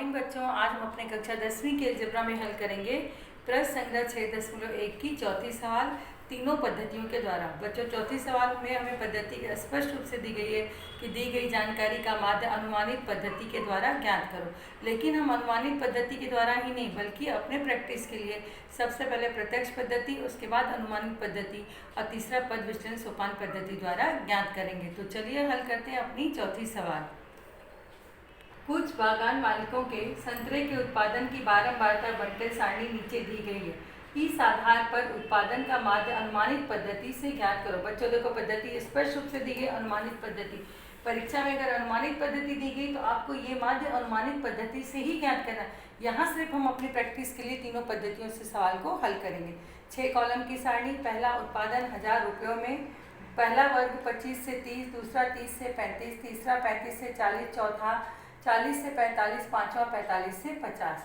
Morning बच्चों, आज हम अपने कक्षा 10वीं के अलजेब्रा में हल करेंगे प्रश्न संख्या 6.1 की चौथी सवाल तीनों पद्धतियों के द्वारा। बच्चों, चौथी सवाल में हमें पद्धति स्पष्ट रूप से दी गई है कि दी गई जानकारी का माध्य अनुमानित पद्धति के द्वारा ज्ञात करो। लेकिन हम अनुमानित पद्धति के द्वारा ही नहीं बल्कि अपने प्रैक्टिस के लिए सबसे पहले प्रत्यक्ष पद्धति, उसके बाद अनुमानित पद्धति और तीसरा पद विश्लेषण सोपान पद्धति द्वारा ज्ञात करेंगे। तो चलिए हल करते हैं अपनी चौथी सवाल। कुछ बागान मालिकों के संतरे के उत्पादन की बारंबारता बंटल सारणी नीचे दी गई है। इस आधार पर उत्पादन का माध्य अनुमानित पद्धति से ज्ञात करो। बच्चों देखो, पद्धति स्पष्ट रूप से दी गई अनुमानित पद्धति। परीक्षा में अगर अनुमानित पद्धति दी गई तो आपको ये माध्य अनुमानित पद्धति से ही ज्ञात करना। यहाँ सिर्फ हम अपनी प्रैक्टिस के लिए तीनों पद्धतियों से सवाल को हल करेंगे। 6 कॉलम की सारणी। पहला उत्पादन 1000 रुपयों में, पहला वर्ग 25 से 30, दूसरा 30 से 35, तीसरा 35 से 40, चौथा 40 से 45, पाँचवा 45 से 50।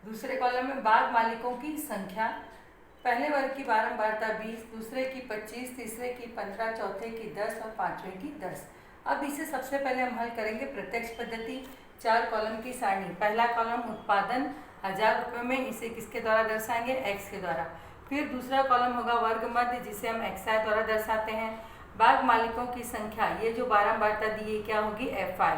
दूसरे कॉलम में बाग मालिकों की संख्या। पहले वर्ग की बारंबारता 20, दूसरे की 25, तीसरे की 15, चौथे की 10 और पाँचवें की 10। अब इसे सबसे पहले हम हल करेंगे प्रत्यक्ष पद्धति। 4 कॉलम की सारणी। पहला कॉलम उत्पादन 1000 रुपये में, इसे किसके द्वारा दर्शाएंगे? एक्स के द्वारा। फिर दूसरा कॉलम होगा वर्ग मध्य, जिसे हम एक्सआई द्वारा दर्शाते हैं। बाग मालिकों की संख्या, ये जो बारंबारता दी है क्या होगी? F I.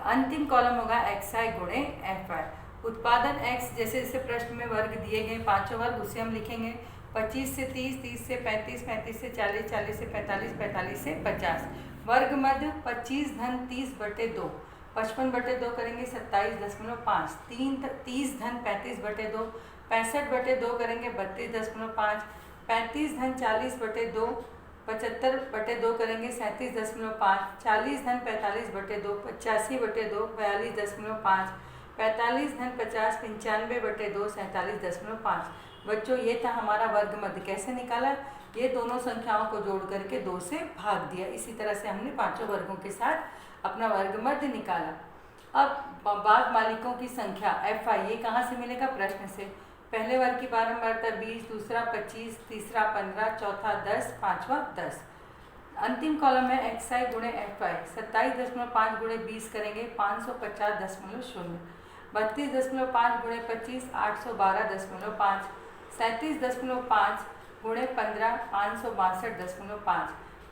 अंतिम कॉलम होगा एक्स आई गुणे एफ आई। उत्पादन एक्स, जैसे जैसे प्रश्न में वर्ग दिए गए पांचों वर्ग, उसे हम लिखेंगे 25 से 30, 30 से 35, 35 से 40, 40 से 45, 45 से 50। वर्ग मध्य 25 धन 30/2, 55/2 करेंगे 27.5, 30 धन 35/2, 65/2 करेंगे 32.5, 35 धन 40/2, 75/2 करेंगे 37.5, 40 धन 45/2, 85/2, 42.5, 45 धन 50, 95/2, 47.5। बच्चों, ये था हमारा वर्ग मध्य। कैसे निकाला? ये दोनों संख्याओं को जोड़ करके 2 से भाग दिया। इसी तरह से हमने पांचों वर्गों के साथ अपना वर्ग मध्य निकाला। अब बाग मालिकों की संख्या एफ आई, ये कहाँ से मिलेगा? प्रश्न से। पहले वर्ग की बारंबारता 20, दूसरा 25, तीसरा 15, चौथा 10, पाँचवा 10। अंतिम कॉलम है एक्स आई गुणे एफ आई। 27.5 गुणे 20 करेंगे 550.0, 32.5 गुणे 25 812.5, 37.5 गुणे 15 562.5,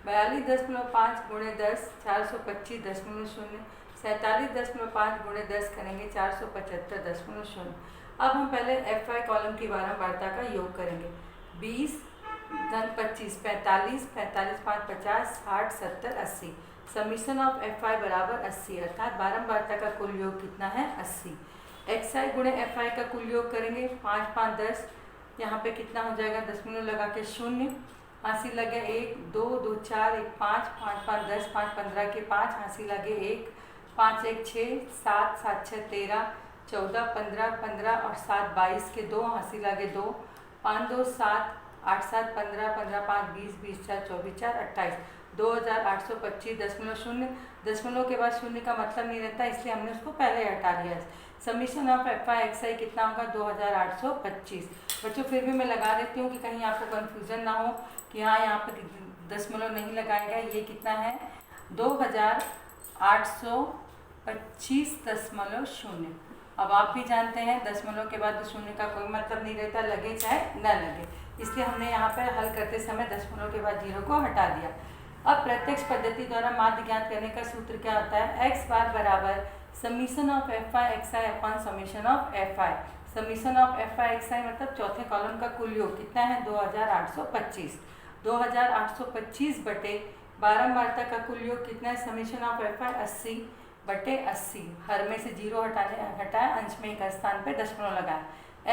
42.5 गुणे 10 425.0, 47.5 गुणे 10 करेंगे 475.0। अब हम पहले एफ आई कॉलम की बारंबारता का योग करेंगे। 20 धन 25 45, 45 5 50, 60 70 80। समीशन ऑफ एफ आई बराबर 80, अर्थात बारंबारता का कुल योग कितना है? 80। एक्स आई गुणे एफ आई का कुल योग करेंगे 5 5 10, यहाँ पे कितना हो जाएगा? दशमलव लगा के 0, हासिल लगे 1, 2 2 4 1 5, 5 5 10, 5 15 के 5, हासिल लगे 1, 5 1 6, 7 7 6 13, 14 15 15 और 7 22 के 2, हासिल लगे 2, 5 2 7, 8 7 15, 15 5 20, 20 4 24 4 28, 2825.0। दशमलव के बाद 0 का मतलब नहीं रहता, इसलिए हमने उसको पहले हटा दिया। Summation of F I X I कितना होगा? 2825। बच्चों, फिर भी मैं लगा देती हूँ कि कहीं आपको कन्फ्यूजन ना हो कि हाँ यहाँ पर दशमलव नहीं लगाएगा। ये कितना है? 2825.0। अब आप भी जानते हैं दशमलव के बाद 0 का कोई मतलब नहीं रहता, लगे चाहे न लगे, इसलिए हमने यहाँ पर हल करते समय दशमलव के बाद 0 को हटा दिया। अब प्रत्यक्ष पद्धति द्वारा माध्य ज्ञात करने का सूत्र क्या होता है? एक्स बार बराबर summation of F I X I upon summation of F I. Summation of F I X I मतलब चौथे कॉलम का कुल योग कितना है? 2825। 2825 बटे बारंबारता का कुल योग कितना है? समीशन ऑफ एफ आई 80 बटे 80। हर में से 0 हटाया, अंश में एक स्थान पे दशमलव लगाया।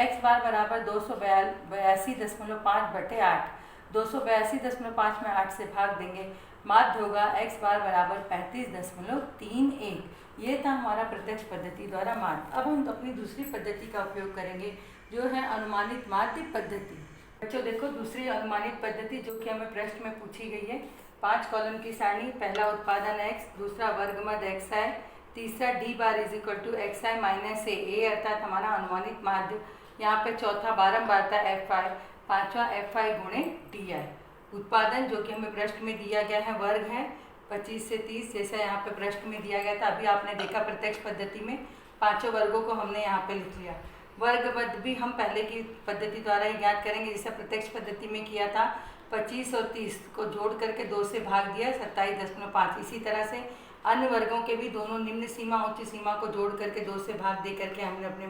एक्स बार बराबर 282.5 बटे 8। 282.5 में 8 से भाग देंगे, माध्य होगा एक्स बार बराबर 35.31। ये था हमारा प्रत्यक्ष पद्धति द्वारा माध्य। अब हम अपनी दूसरी पद्धति का उपयोग करेंगे, जो है अनुमानित माध्य पद्धति। बच्चों देखो, दूसरी अनुमानित पद्धति जो कि हमें प्रश्न में पूछी गई है। 5 कॉलम की सारणी। पहला उत्पादन एक्स, दूसरा वर्ग मध्य एक्स आई, तीसरा D bar is equal to X I minus A, अर्थात हमारा अनुमानित माध्य। यहाँ पे चौथा बारंबारता एफ आई, पांचवा एफ आई गुणे डी आई। उत्पादन जो कि हमें प्रश्न में दिया गया है वर्ग है 25 से 30, जैसा यहाँ पे प्रश्न में दिया गया था। अभी आपने देखा प्रत्यक्ष पद्धति में पांचों वर्गों को हमने यहाँ पे लिख लिया। वर्ग मध्य भी हम पहले की पद्धति द्वारा ही ज्ञात करेंगे, जैसे प्रत्यक्ष पद्धति में किया था। 25 और 30 को जोड़ करके 2 से भाग दिया 27.5। इसी तरह से अन्य वर्गों के भी दोनों निम्न सीमा उच्च सीमा को जोड़ करके 2 से भाग दे करके हमने अपने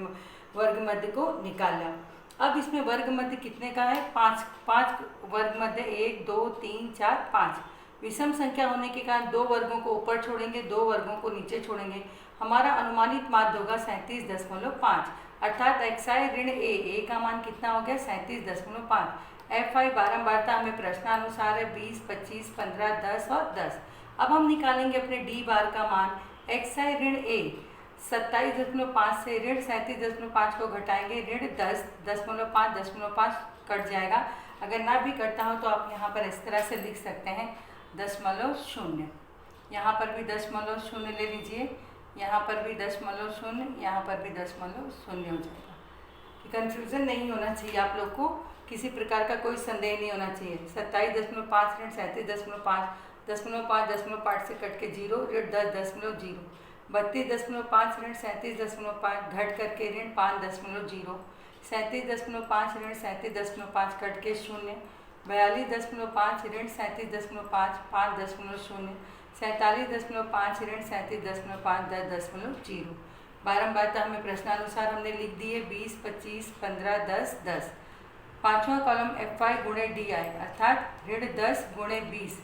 वर्ग मध्य को निकाला। अब इसमें वर्ग मध्य कितने का है? 5 वर्ग मध्य 1 2 3 4 5। विषम संख्या होने के कारण 2 वर्गों को ऊपर छोड़ेंगे, 2 वर्गों को नीचे छोड़ेंगे। हमारा अनुमानित माध्य होगा 37.5, अर्थात xi ऋण a का मान कितना हो गया? 37.5। fi बारंबारता हमें प्रश्नानुसार है 20, 25, 15, 10 और 10। अब हम निकालेंगे अपने d बार का मान। xi ऋण a 27.5 से ऋण 37.5 को घटाएंगे, ऋण 10, 10.5 कट जाएगा। अगर ना भी कटता हो तो आप यहाँ पर इस तरह से लिख सकते हैं 0.0। यहाँ पर भी 0.0 ले लीजिए, यहाँ पर भी 0.0, यहाँ पर भी 0.0 हो जाएगा। कि कन्फ्यूज़न नहीं होना चाहिए आप लोग को, किसी प्रकार का कोई संदेह नहीं होना चाहिए। 27.5 ऋण 37.5, 0.5 से कट के 0, ऋण 10.0, 32.5 ऋण 37.5 घट करके ऋण 5.0, 37.5 ऋण 37.5 कट के 0, 42.5 ऋण 37.5 5.0, 47.5 ऋण 37.5 10.0। बारंबारता हमें प्रश्नानुसार हमने लिख दी है 20, 25, 15, 10, 10। पांचवा कॉलम fi गुणे di, अर्थात ऋण 10 गुणे 20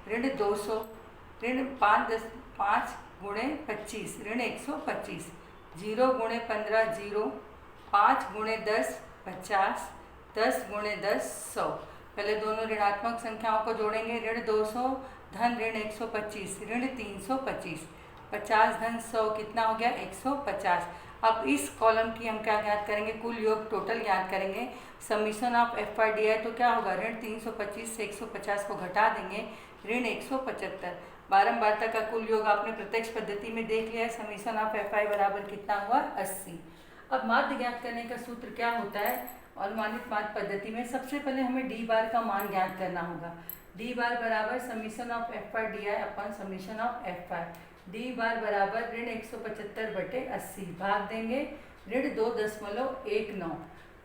ऋण 200, ऋण 5 गुणे 25 ऋण 125, 0 गुणे 15 0, 5 गुणे 10 50, 10 गुणे 10 100। पहले दोनों ऋणात्मक संख्याओं को जोड़ेंगे। ऋण 200 धन ऋण 125 ऋण 325, 50 धन 100 कितना हो गया? 150। अब इस कॉलम की हम क्या ज्ञात करेंगे? कुल योग टोटल ज्ञात करेंगे। समीशन ऑफ fi di तो क्या होगा? ऋण 325 से 150 को घटा देंगे, ऋण 175। बारंबारता का कुल योग आपने प्रत्यक्ष पद्धति में देख लिया है। समीशन ऑफ fi बराबर कितना हुआ? 80। अब माध्य ज्ञात करने का सूत्र क्या होता है? अनुमानित माध्य पद्धति में सबसे पहले हमें डी बार का मान ज्ञात करना होगा। डी बार बराबर summation of fi di upon summation of fi। D बार बराबर ऋण 175/80 भाग देंगे ऋण 2.19।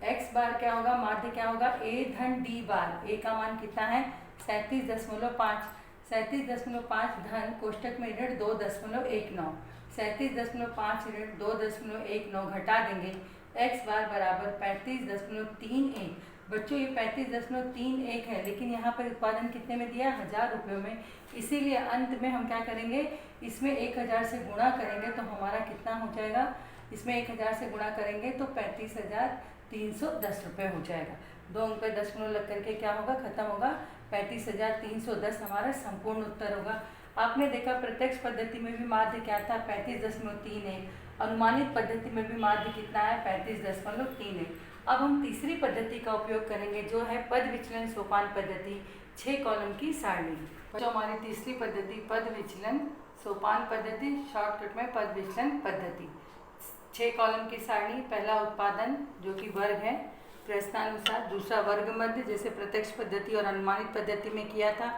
एक्स बार क्या होगा? माध्य क्या होगा? a धन डी बार। a का मान कितना है? 37.5। 37.5 धन कोष्टक में ऋण 2.19, 37.5 ऋण 2.19 घटा देंगे। एक्स बार बराबर 35.31। बच्चों ये 35.31 है, लेकिन यहाँ पर उत्पादन कितने में दिया? 1000 रुपये में। इसीलिए अंत में हम क्या करेंगे? इसमें 1000 से गुणा करेंगे तो हमारा कितना हो जाएगा? इसमें 1000 से गुणा करेंगे तो 35,310 रुपये हो जाएगा। 2 अंक पे 10 लग करके क्या होगा? खत्म होगा। 35,310 हमारा संपूर्ण उत्तर होगा। आपने देखा प्रत्यक्ष पद्धति में भी माध्य क्या था? 35.31। अनुमानित पद्धति में भी माध्य कितना है? 35.31। अब हम तीसरी पद्धति का उपयोग करेंगे जो है पद विचलन सोपान पद्धति, 6 कॉलम की सारणी। जो हमारी तीसरी पद्धति पद विचलन सोपान पद्धति, शॉर्टकट में पद विचलन पद्धति, 6 कॉलम की सारणी। पहला उत्पादन जो कि वर्ग है प्रश्नानुसार, दूसरा वर्ग मध्य जैसे प्रत्यक्ष पद्धति और अनुमानित पद्धति में किया था,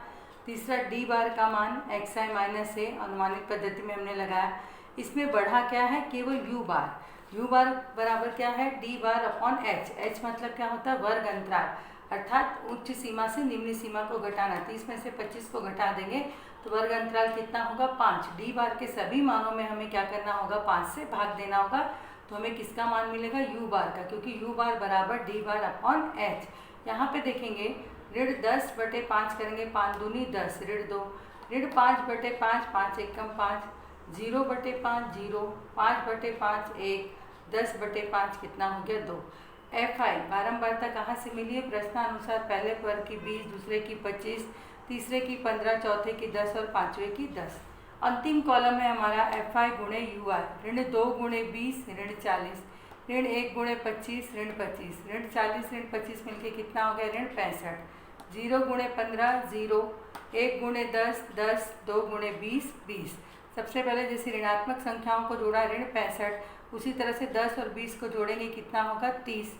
तीसरा डी बार का मान xi माइनस a अनुमानित पद्धति में हमने लगाया। इसमें बढ़ा क्या है? केवल u बार। u बार बराबर क्या है? d bar upon h। h मतलब क्या होता है? वर्ग अंतराल, अर्थात उच्च सीमा से निम्न सीमा को घटाना। 30 में से 25 को घटा देंगे तो वर्ग अंतराल कितना होगा? 5। डी बार के सभी मानों में हमें क्या करना होगा? 5 से भाग देना होगा। तो हमें किसका मान मिलेगा? u बार का, क्योंकि u बार बराबर d बार अपॉन h। यहाँ पे देखेंगे ऋण 10/5 करेंगे, 5 दूनी 10, ऋण 2, ऋण 5/5, 5 एकम 5, 0/5 0, 5/5 1, 10/5 कितना हो गया? 2। fi बारंबारता कहाँ से मिली है? प्रश्नानुसार पहले वर्ग की 20, दूसरे की 25, तीसरे की 15, चौथे की 10 और पांचवे की 10। अंतिम कॉलम है हमारा fi गुणे ui। ऋण 2 गुणे 20 ऋण 40, ऋण 1 गुणे 25 ऋण 25, ऋण 40 ऋण 25 मिलके कितना हो गया? ऋण 65। 0 गुणे 15 0, 1 गुणे 10 10, 2 गुणे 20 20। सबसे पहले जैसे ऋणात्मक संख्याओं को जोड़ा ऋण 65, उसी तरह से 10 और 20 को जोड़ेंगे कितना होगा? 30।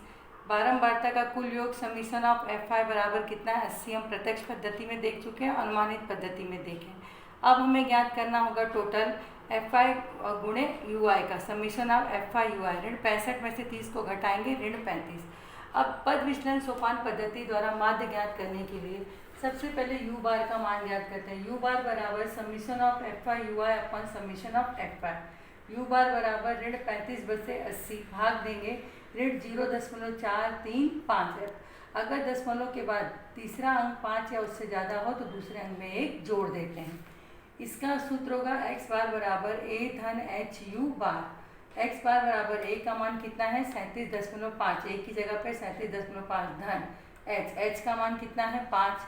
बारंबारता का कुल योग समीशन ऑफ fi बराबर कितना है? 80। हम प्रत्यक्ष पद्धति में देख चुके हैं, अनुमानित पद्धति में देखें। अब हमें ज्ञात करना होगा टोटल FI गुणे UI का समीशन ऑफ FI UI। ऋण 65 में से 30 को घटाएंगे, ऋण 35। अब पद विचलन सोपान पद्धति द्वारा माध्य ज्ञात करने के लिए सबसे पहले U बार का मान ज्ञात करते हैं। U बार बराबर summation of FI UI upon summation of FI। U बार बराबर ऋण 35/80 भाग देंगे ऋण 0.435। अगर दशमलव के बाद तीसरा अंक 5 या उससे ज़्यादा हो तो दूसरे अंक में 1 जोड़ देते हैं। इसका सूत्र होगा x बार बराबर a धन h u बार। x बार बराबर a का मान कितना है 37.5, एक की जगह पे 37.5 धन h का मान कितना है 5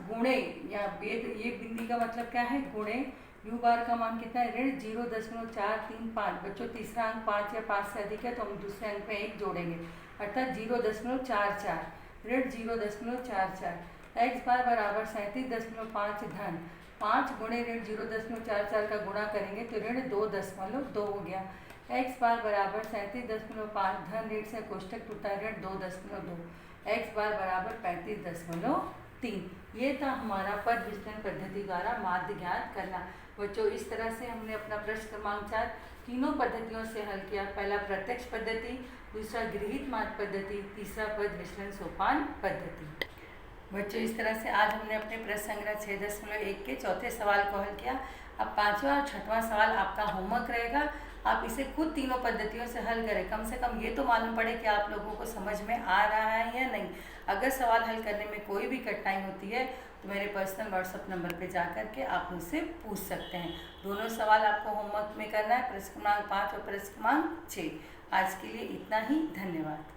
गुणे या ये बिंदी का मतलब क्या है गुणे u बार का मान कितना है ऋण 0.435। बच्चों तीसरा अंक 5 या 5 से अधिक है तो हम दूसरे अंक में 1 जोड़ेंगे अर्थात 0.44 ऋण 0.44। x बार बराबर 37.5 धन 5 गुणे ऋण 0.44 का गुणा करेंगे तो ऋण 2.2 हो गया। x बार बराबर 37.5 धन ऋण से कोष्टक टूटा ऋण 2.2, x बार बराबर 35.3। ये था हमारा पद विचलन पद्धति द्वारा माध्य ज्ञात करना। बच्चों इस तरह से हमने अपना प्रश्न क्रमांक 4 तीनों पद्धतियों से हल किया। पहला प्रत्यक्ष पद्धति, दूसरा गृहीत माध्य पद्धति, तीसरा पद विचलन सोपान पद्धति। बच्चों इस तरह से आज हमने अपने प्रश्न संग्रह 6.1 के चौथे सवाल को हल किया। अब पांचवा और छठवां सवाल आपका होमवर्क रहेगा। आप इसे खुद तीनों पद्धतियों से हल करें। कम से कम ये तो मालूम पड़े कि आप लोगों को समझ में आ रहा है या नहीं। अगर सवाल हल करने में कोई भी कठिनाई होती है तो मेरे पर्सनल व्हाट्सएप नंबर पे जा कर के आप मुझसे पूछ सकते हैं। दोनों सवाल आपको होमवर्क में करना है, प्रश्न क्रमांक 5 और प्रश्न क्रमांक 6। आज के लिए इतना ही, धन्यवाद।